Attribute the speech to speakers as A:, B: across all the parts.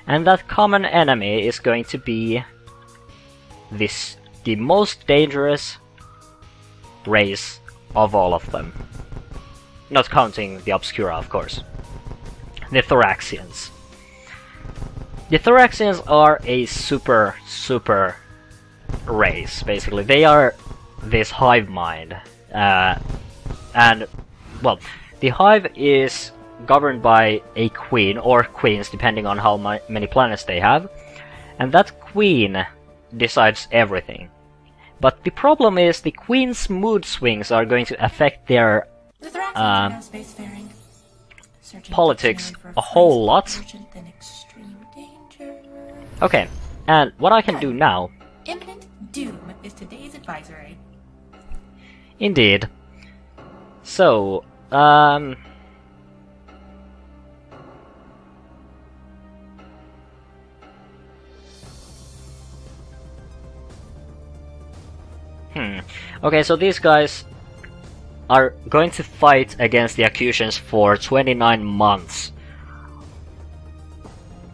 A: And that common enemy is going to be the most dangerous race of all of them. Not counting the Obscura, of course. The Thoraxians. The Thoraxians are a super race, basically. They are this hive mind. And, well, the hive is governed by a queen, or queens, depending on how many planets they have. And that queen decides everything. But the problem is the queen's mood swings are going to affect their politics a whole lot. Okay, and what I can do now...
B: Imminent doom is today's advisory.
A: Indeed. So, Okay, so these guys are going to fight against the Acutians for 29 months.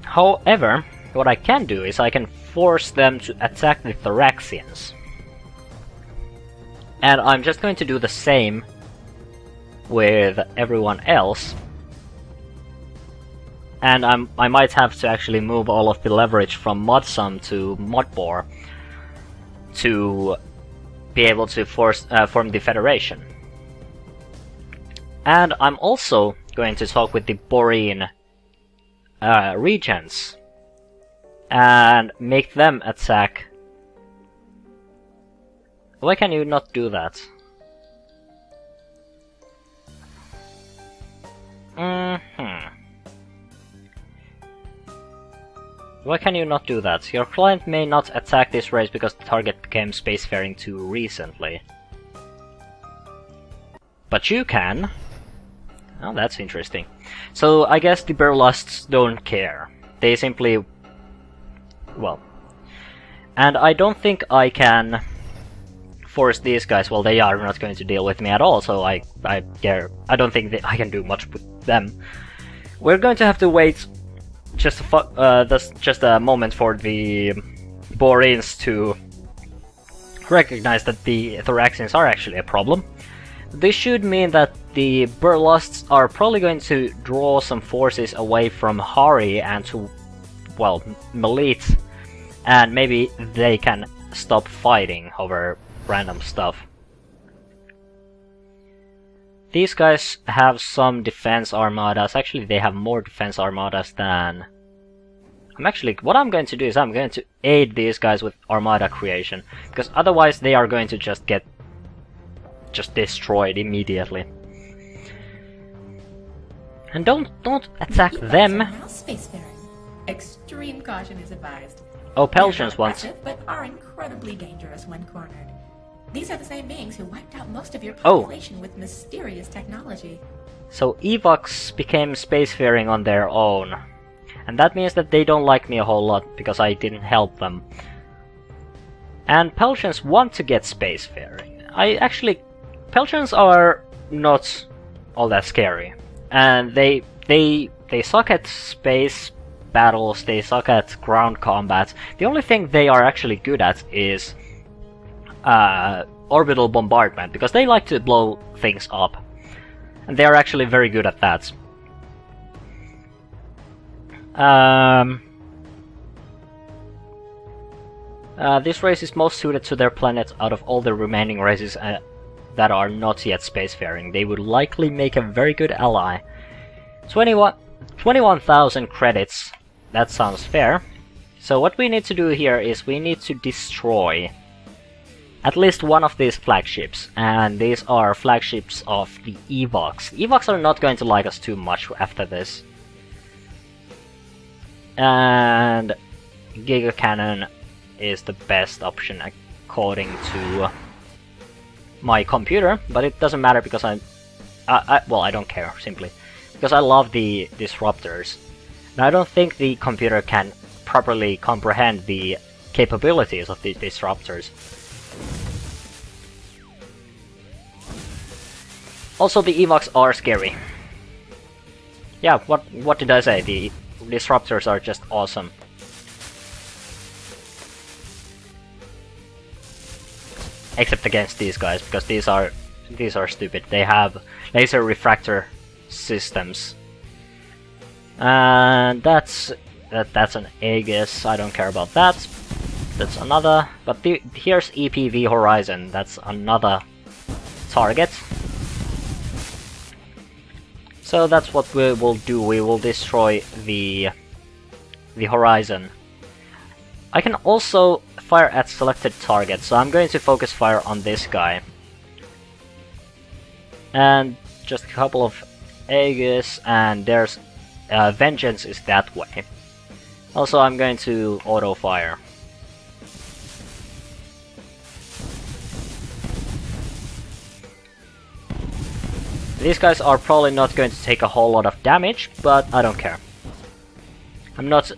A: However, what I can do is I can force them to attack the Thoraxians. And I'm just going to do the same with everyone else. And I might have to actually move all of the leverage from Modsum to Modbor to be able to form the Federation. And I'm also going to talk with the Borean regents and make them attack. Why can you not do that? Why can you not do that? Your client may not attack this race because the target became spacefaring too recently. But you can. Oh, that's interesting. So I guess the Burlusts don't care. They simply... well... And I don't think I can force these guys, well, they are not going to deal with me at all, so I don't think that I can do much with them. We're going to have to wait just a moment for the Boreans to recognize that the Thoraxians are actually a problem. This should mean that the Burlusts are probably going to draw some forces away from Hari and to, well, Malit, and maybe they can stop fighting over random stuff. These guys have some defense armadas. Actually, they have more defense armadas than... what I'm going to do is I'm going to aid these guys with armada creation, because otherwise they are going to just get destroyed immediately. And don't attack them.
B: Extreme caution is advised.
A: Oh, Peltians once.
B: But are incredibly dangerous when cornered. These are the same beings who wiped out most of your population with mysterious technology.
A: So Evox became spacefaring on their own. And that means that they don't like me a whole lot, because I didn't help them. And Peltians want to get spacefaring. Peltians are not all that scary. And they suck at space battles, they suck at ground combat. The only thing they are actually good at is orbital bombardment, because they like to blow things up. And they are actually very good at that. This race is most suited to their planet out of all the remaining races that are not yet spacefaring. They would likely make a very good ally. 21,000 credits. That sounds fair. So what we need to do here is we need to destroy at least one of these flagships, and these are flagships of the Evox. The Evox are not going to like us too much after this. And Giga Cannon is the best option according to my computer, but it doesn't matter because well, I don't care, simply. Because I love the disruptors. Now, I don't think the computer can properly comprehend the capabilities of the disruptors. Also, the Evox are scary. Yeah, what did I say? The disruptors are just awesome. Except against these guys, because these are stupid. They have laser refractor systems. And that's an Aegis. I don't care about that. That's another. But here's EPV Horizon. That's another target. So that's what we will do. We will destroy the Horizon. I can also fire at selected targets, so I'm going to focus fire on this guy. And just a couple of Aegis, and there's Vengeance is that way. Also, I'm going to auto fire. These guys are probably not going to take a whole lot of damage, but I don't care. I'm not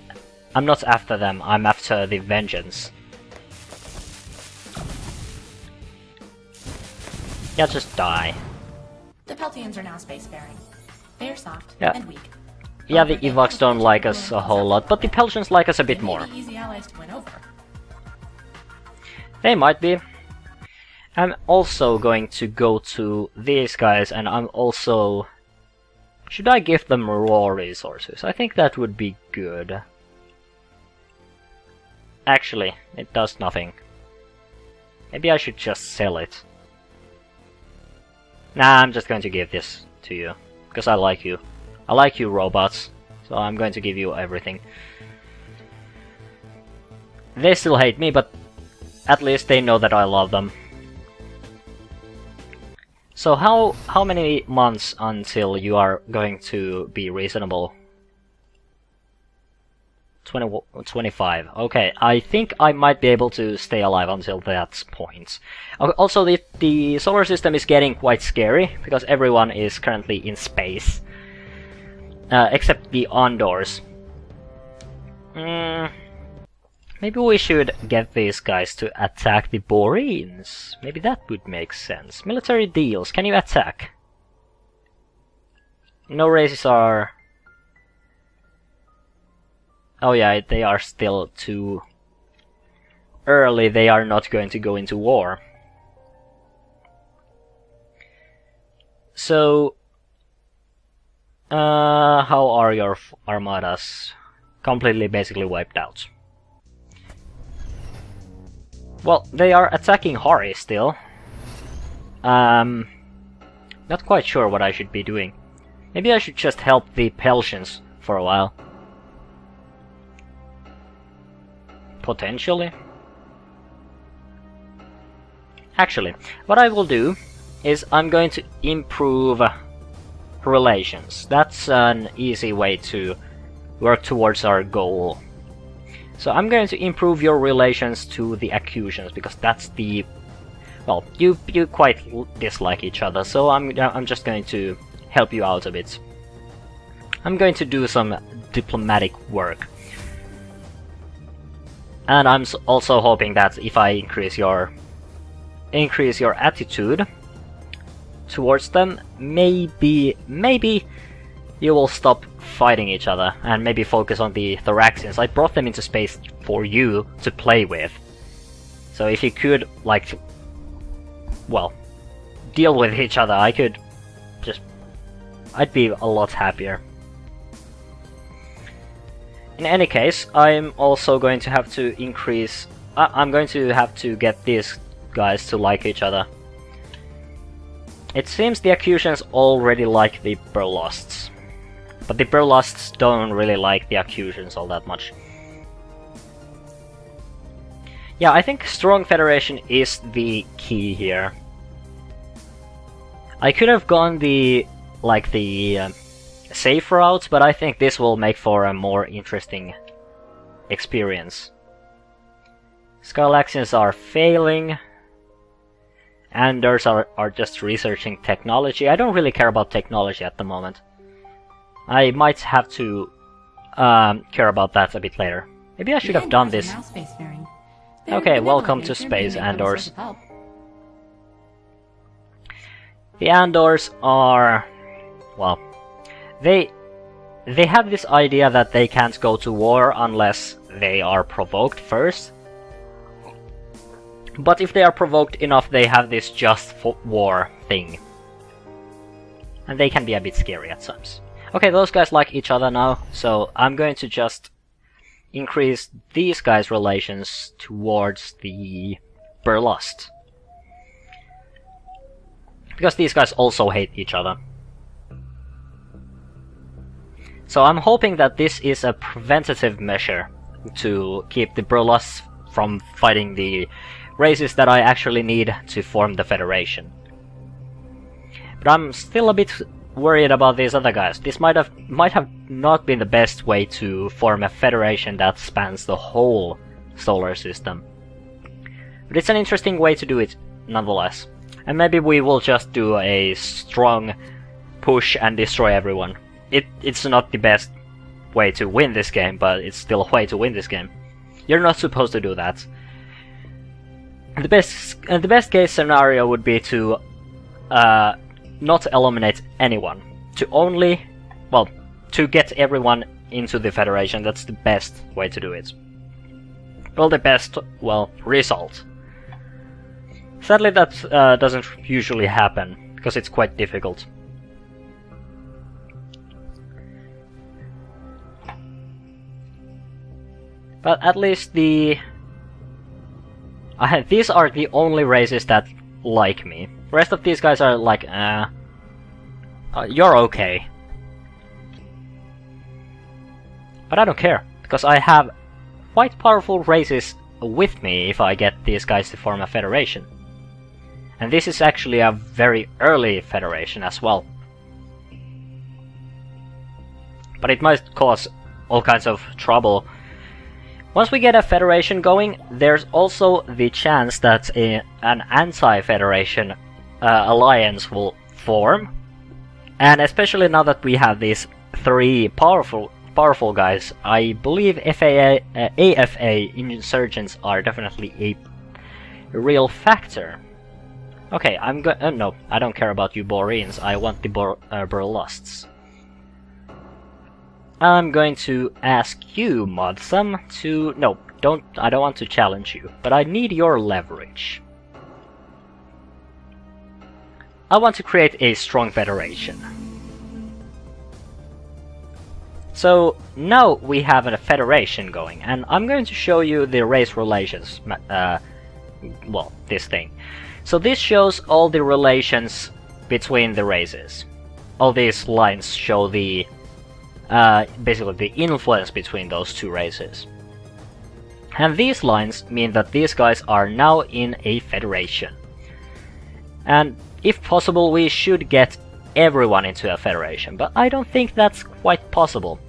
A: after them, I'm after the Vengeance. Yeah, just die.
B: The Peltians are now spacefaring. They are soft and weak.
A: Yeah, the Evox don't like us a whole lot, but the Peltians like us a bit more.
B: They may be easy allies to win over.
A: They might be. I'm also going to go to these guys, and I'm also... Should I give them raw resources? I think that would be good. Actually, it does nothing. Maybe I should just sell it. Nah, I'm just going to give this to you, because I like you. I like you, robots, so I'm going to give you everything. They still hate me, but at least they know that I love them. So how many months until you are going to be reasonable? 25. Okay, I think I might be able to stay alive until that point. Also, the solar system is getting quite scary, because everyone is currently in space. Except the Andors. Maybe we should get these guys to attack the Boreans. Maybe that would make sense. Military deals, can you attack? No races are... Oh yeah, they are still too early, they are not going to go into war. So... how are your armadas? Completely basically wiped out. Well, they are attacking Hari still. Not quite sure what I should be doing. Maybe I should just help the Peltians for a while. Potentially. Actually, what I will do is I'm going to improve relations. That's an easy way to work towards our goal. So I'm going to improve your relations to the Accusans, because that's the... Well, you quite dislike each other, so I'm just going to help you out a bit. I'm going to do some diplomatic work. And I'm also hoping that if I increase your attitude towards them, maybe you will stop fighting each other and maybe focus on the Thoraxians. I brought them into space for you to play with. So if you could, like, well, deal with each other, I'd be a lot happier. In any case, I'm also going to have to increase... I'm going to have to get these guys to like each other. It seems the Accusans already like the Burlusts. But the Burlusts don't really like the Accusans all that much. Yeah, I think strong federation is the key here. I could have gone the safe route, but I think this will make for a more interesting experience. Skylaxians are failing. Anders are just researching technology. I don't really care about technology at the moment. I might have to care about that a bit later. Maybe I should have done this. Okay, welcome to space, Andors. The Andors are... well... They they have this idea that they can't go to war unless they are provoked first. But if they are provoked enough, they have this just for war thing. And they can be a bit scary at times. Okay, those guys like each other now, so I'm going to just increase these guys' relations towards the Burlust. Because these guys also hate each other. So I'm hoping that this is a preventative measure to keep the Burlusts from fighting the races that I actually need to form the Federation. But I'm still a bit worried about these other guys. This might have not been the best way to form a federation that spans the whole solar system. But it's an interesting way to do it nonetheless. And maybe we will just do a strong push and destroy everyone. It's not the best way to win this game, but it's still a way to win this game. You're not supposed to do that. The best case scenario would be to not eliminate anyone. To get everyone into the Federation. That's the best way to do it. Well, the best, result. Sadly, that doesn't usually happen, because it's quite difficult. But at least these are the only races that like me. The rest of these guys are like, you're okay. But I don't care, because I have quite powerful races with me if I get these guys to form a federation. And this is actually a very early federation as well. But it might cause all kinds of trouble. Once we get a federation going, there's also the chance that an anti-federation alliance will form. And especially now that we have these three powerful guys, I believe AFA insurgents are definitely a real factor. Okay, no, I don't care about you Boreans, I want the Burlusts. I'm going to ask you, Modsum, to... No, I don't want to challenge you, but I need your leverage. I want to create a strong federation. So, now we have a federation going, and I'm going to show you the race relations, this thing. So this shows all the relations between the races. All these lines show the basically the influence between those two races. And these lines mean that these guys are now in a federation. And if possible, we should get everyone into a federation, but I don't think that's quite possible.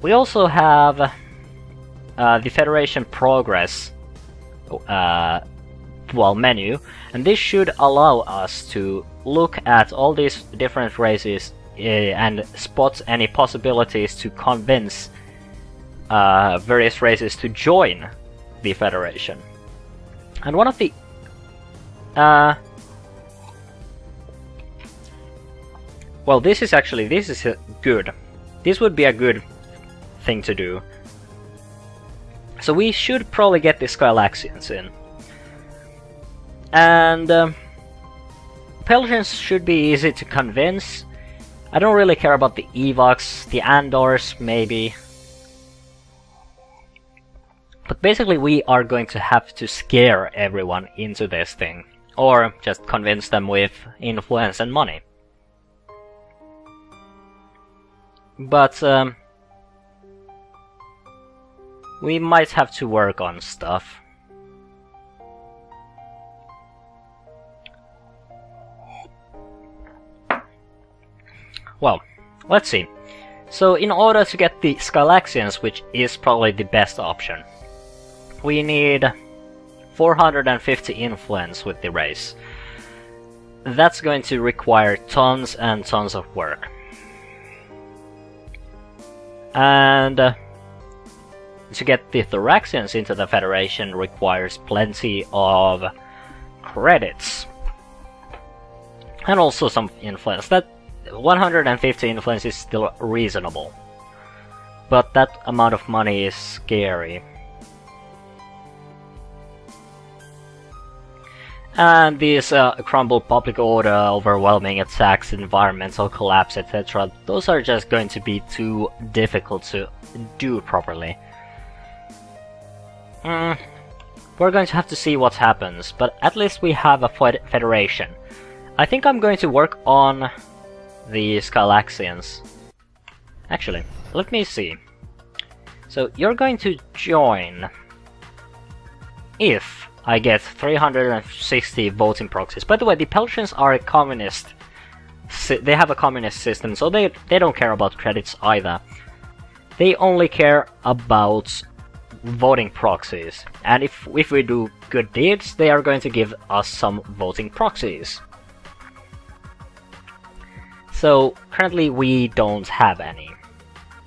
A: We also have the Federation Progress menu, and this should allow us to look at all these different races and spot any possibilities to convince various races to join the Federation. And one of the this is good. This would be a good thing to do. So we should probably get the Skylaxians in. And Pelgians should be easy to convince. I don't really care about the Evox, the Andors maybe. But basically we are going to have to scare everyone into this thing. Or just convince them with influence and money. But we might have to work on stuff. Well, let's see. So in order to get the Skylaxians, which is probably the best option, we need 450 influence with the race. That's going to require tons and tons of work. And to get the Thoraxians into the Federation requires plenty of credits. And also some influence. That 150 influence is still reasonable. but that amount of money is scary. And these crumbled public order, overwhelming attacks, environmental collapse, etc., those are just going to be too difficult to do properly. We're going to have to see what happens, but at least we have a federation. I think I'm going to work on the Skylaxians. Actually, let me see. So you're going to join if I get 360 voting proxies. By the way, the Peltians are a communist. They have a communist system, so they don't care about credits either. They only care about voting proxies. And if we do good deeds, they are going to give us some voting proxies. So currently we don't have any.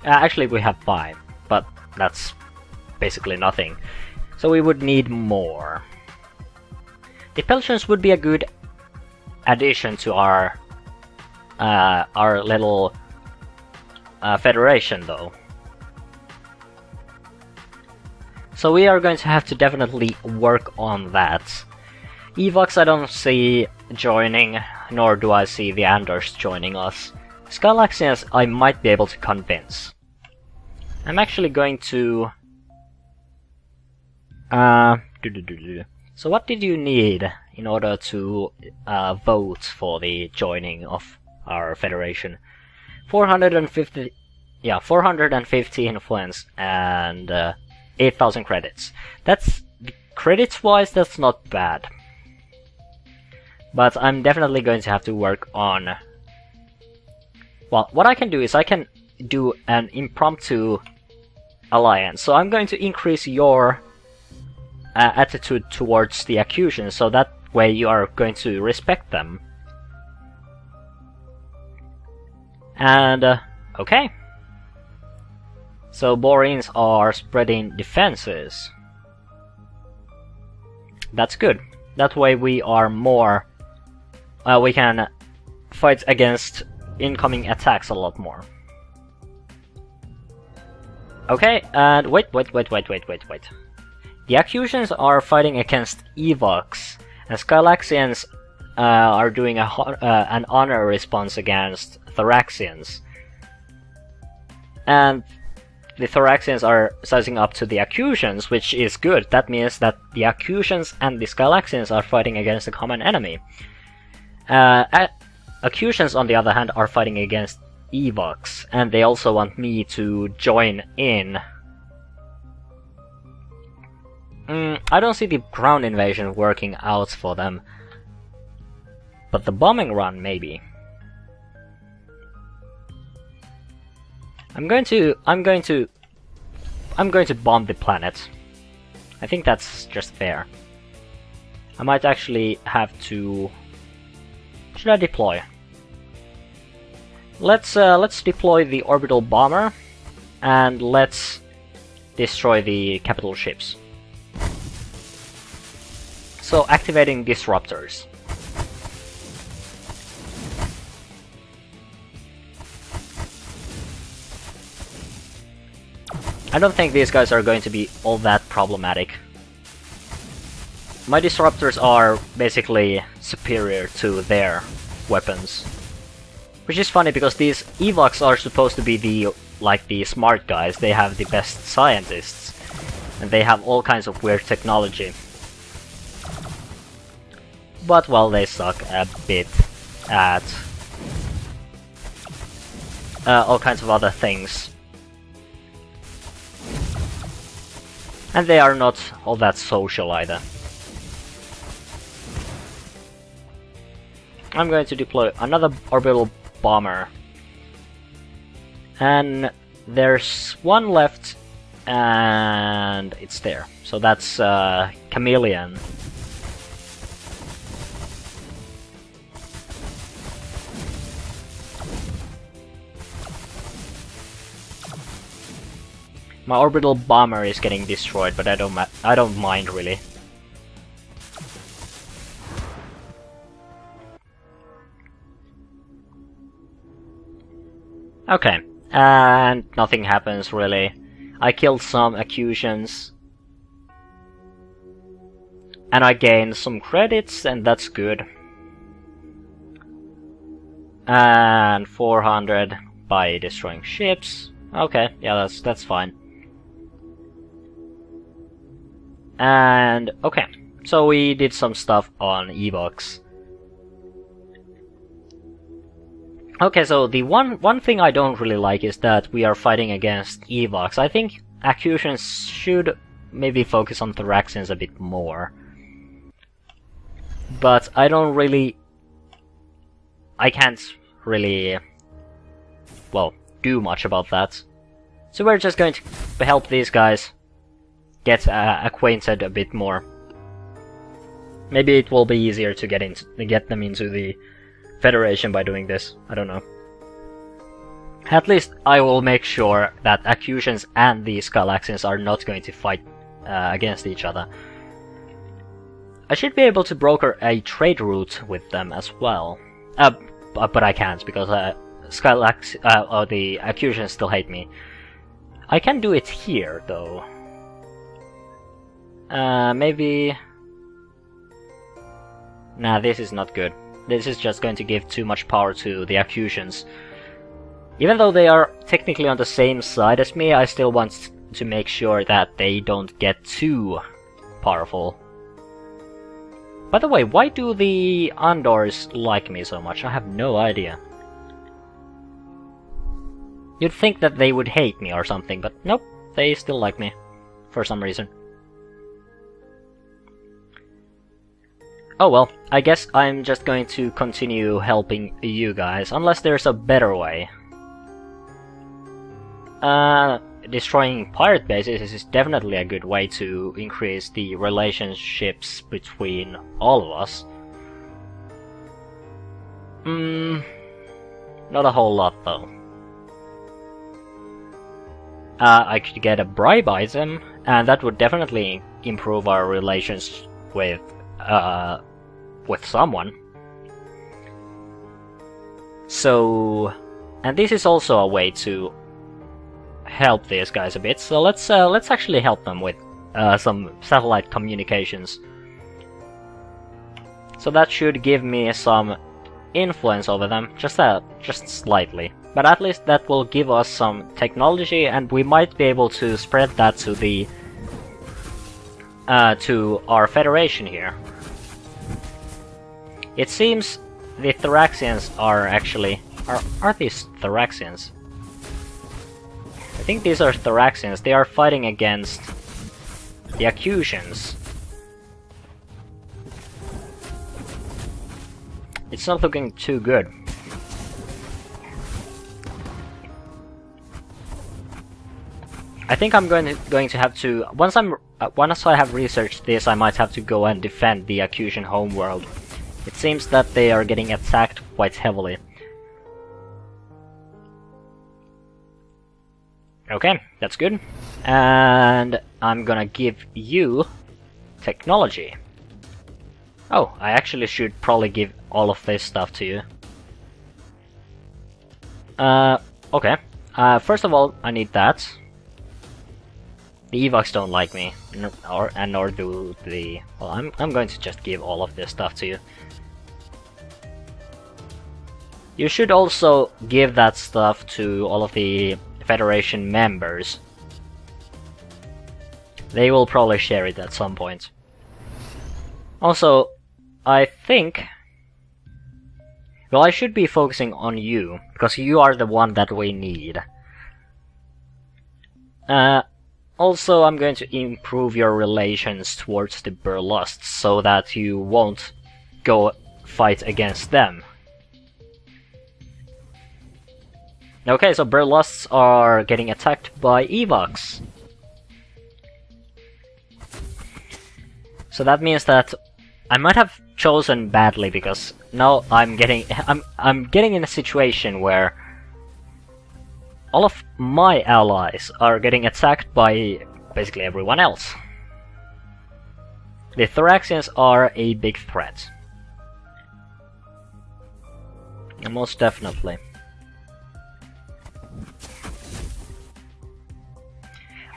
A: Actually, we have 5, but that's basically nothing. So we would need more. The Peltians would be a good addition to our little federation, though. So we are going to have to definitely work on that. Evox I don't see joining, nor do I see the Anders joining us. Skylaxians I might be able to convince. I'm actually going to... So what did you need in order to vote for the joining of our federation? 450... Yeah, 450 influence and 8,000 credits. That's... Credits-wise, that's not bad. But I'm definitely going to have to work on... Well, what I can do is I can do an impromptu alliance. So I'm going to increase your attitude towards the Accusans, so that way you are going to respect them. And, okay. So Boreans are spreading defenses. That's good. That way we are more... we can fight against incoming attacks a lot more. Okay, and wait. The Accusans are fighting against Evox, and Skylaxians are doing an honor response against Thoraxians. And the Thoraxians are sizing up to the Accusans, which is good. That means that the Accusans and the Skylaxians are fighting against a common enemy. Accusans, on the other hand, are fighting against Evox, and they also want me to join in. I don't see the ground invasion working out for them, but the bombing run maybe. I'm going to bomb the planet. I think that's just fair. I might actually have to... Should I deploy? Let's deploy the orbital bomber, and let's destroy the capital ships. So activating disruptors. I don't think these guys are going to be all that problematic. My disruptors are basically superior to their weapons. Which is funny because these Evox are supposed to be the smart guys. They have the best scientists. And they have all kinds of weird technology. But, well, they suck a bit at all kinds of other things. And they are not all that social either. I'm going to deploy another orbital bomber. And there's one left, and it's there. So that's Chameleon. My orbital bomber is getting destroyed, but I don't mind really. Okay, And nothing happens really. I killed some Accusians. And I gained some credits, and that's good. And 400 by destroying ships. Okay, yeah, that's fine. And okay, so we did some stuff on Evox. Okay, so the one thing I don't really like is that we are fighting against Evox. I think Accusians should maybe focus on Thoraxians a bit more. But I can't really, well, do much about that. So we're just going to help these guys get acquainted a bit more. Maybe it will be easier to get them into the Federation by doing this. I don't know. At least I will make sure that Accusians and these Galaxians are not going to fight against each other. I should be able to broker a trade route with them as well. But I can't, because the Accusians still hate me. I can do it here, though. Maybe... Nah, this is not good. This is just going to give too much power to the Accusians. Even though they are technically on the same side as me, I still want to make sure that they don't get too powerful. By the way, why do the Andors like me so much? I have no idea. You'd think that they would hate me or something, but nope, they still like me. For some reason. Oh well, I guess I'm just going to continue helping you guys, unless there's a better way. Destroying pirate bases is definitely a good way to increase the relationships between all of us. Not a whole lot though. I could get a bribe item, and that would definitely improve our relations with someone. So, and this is also a way to help these guys a bit. So let's actually help them with some satellite communications. So that should give me some influence over them, just slightly. But at least that will give us some technology, and we might be able to spread that to the to our Federation here. It seems the Thoraxians are actually... Are these Thoraxians? I think these are Thoraxians. They are fighting against the Accusians. It's not looking too good. I think I'm going to have to... Once I have researched this, I might have to go and defend the Accusian homeworld. It seems that they are getting attacked quite heavily. Okay, that's good. And I'm gonna give you technology. Oh, I actually should probably give all of this stuff to you. Okay. First of all, I need that. The Evox don't like me, nor do the... Well, I'm going to just give all of this stuff to you. You should also give that stuff to all of the Federation members. They will probably share it at some point. Also, I think... Well, I should be focusing on you, because you are the one that we need. Also, I'm going to improve your relations towards the Burlust, so that you won't go fight against them. Okay, so Burlusts are getting attacked by Evox. So that means that I might have chosen badly, because now I'm getting in a situation where all of my allies are getting attacked by basically everyone else. The Thoraxians are a big threat. Most definitely.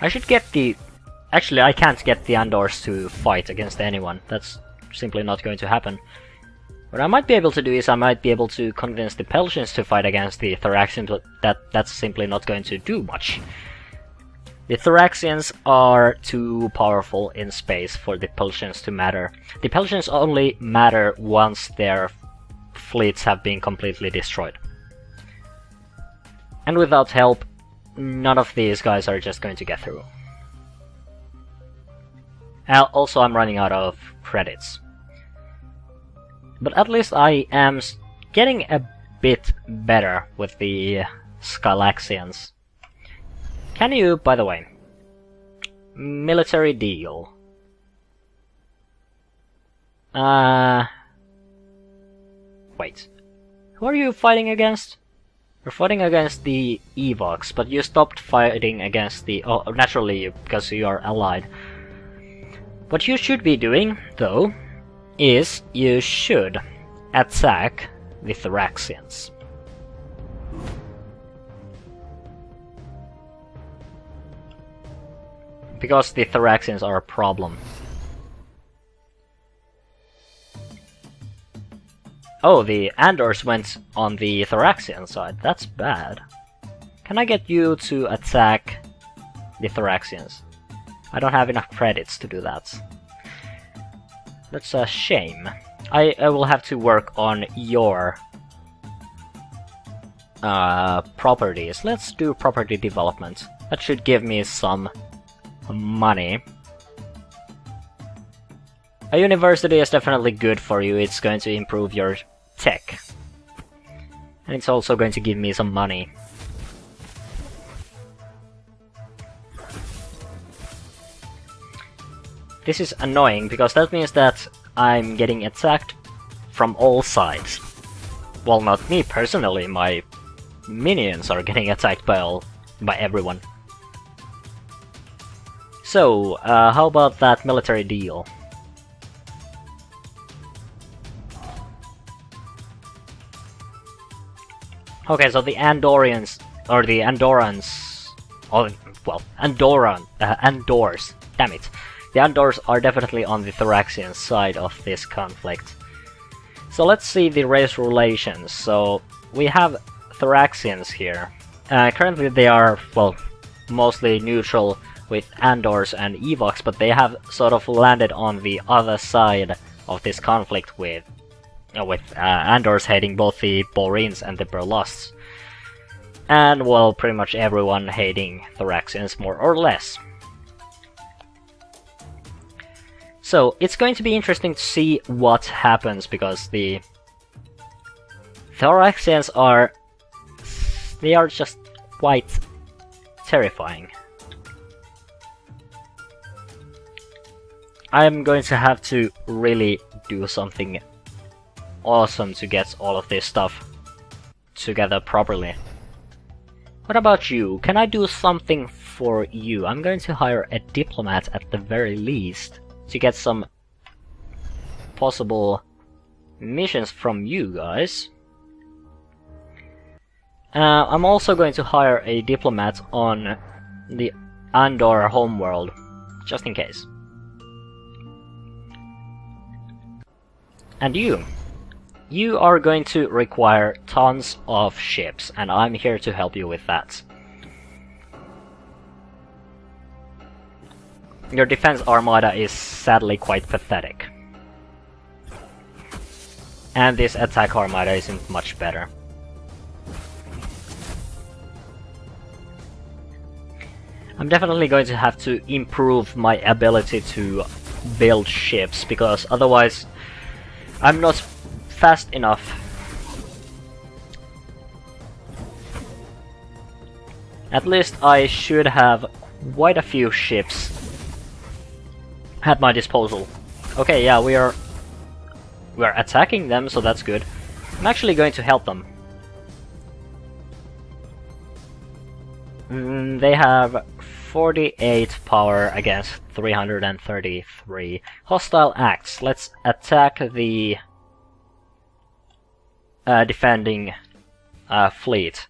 A: I should get the... Actually, I can't get the Andors to fight against anyone. That's simply not going to happen. What I might be able to do is I might be able to convince the Peltians to fight against the Thoraxians, but that's simply not going to do much. The Thoraxians are too powerful in space for the Peltians to matter. The Peltians only matter once their fleets have been completely destroyed. And without help, none of these guys are just going to get through. Also, I'm running out of credits. But at least I am getting a bit better with the Skylaxians. Can you, by the way, military deal? Wait. Who are you fighting against? You're fighting against the Evox, but you stopped fighting against the... Oh, naturally, because you are allied. What you should be doing, though, is you should attack the Thoraxians. Because the Thoraxians are a problem. Oh, the Andors went on the Thoraxian side. That's bad. Can I get you to attack the Thoraxians? I don't have enough credits to do that. That's a shame. I will have to work on your properties. Let's do property development. That should give me some money. A university is definitely good for you. It's going to improve your tech. And it's also going to give me some money. This is annoying, because that means that I'm getting attacked from all sides. Well, not me personally, my minions are getting attacked by everyone. So, how about that military deal? Okay, so the Andorians, or the Andorans, oh, well, Andors, damn it. The Andors are definitely on the Thoraxian side of this conflict. So let's see the race relations. So we have Thoraxians here. Currently they are, well, mostly neutral with Andors and Evox, but they have sort of landed on the other side of this conflict with Andors hating both the Boreans and the Burlusts. And, well, pretty much everyone hating Thoraxians more or less. So, it's going to be interesting to see what happens, because the Thoraxians are... they are just quite terrifying. I'm going to have to really do something awesome to get all of this stuff together properly. What about you? Can I do something for you? I'm going to hire a diplomat at the very least to get some possible missions from you guys. I'm also going to hire a diplomat on the Andor homeworld, just in case. And you are going to require tons of ships, and I'm here to help you with that. Your defense armada is sadly quite pathetic. And this attack armada isn't much better. I'm definitely going to have to improve my ability to build ships, because otherwise I'm not fast enough. At least I should have quite a few ships at my disposal. Okay, yeah, we are attacking them, so that's good. I'm actually going to help them. They have 48 power against 333. Hostile acts. Let's attack the defending fleet.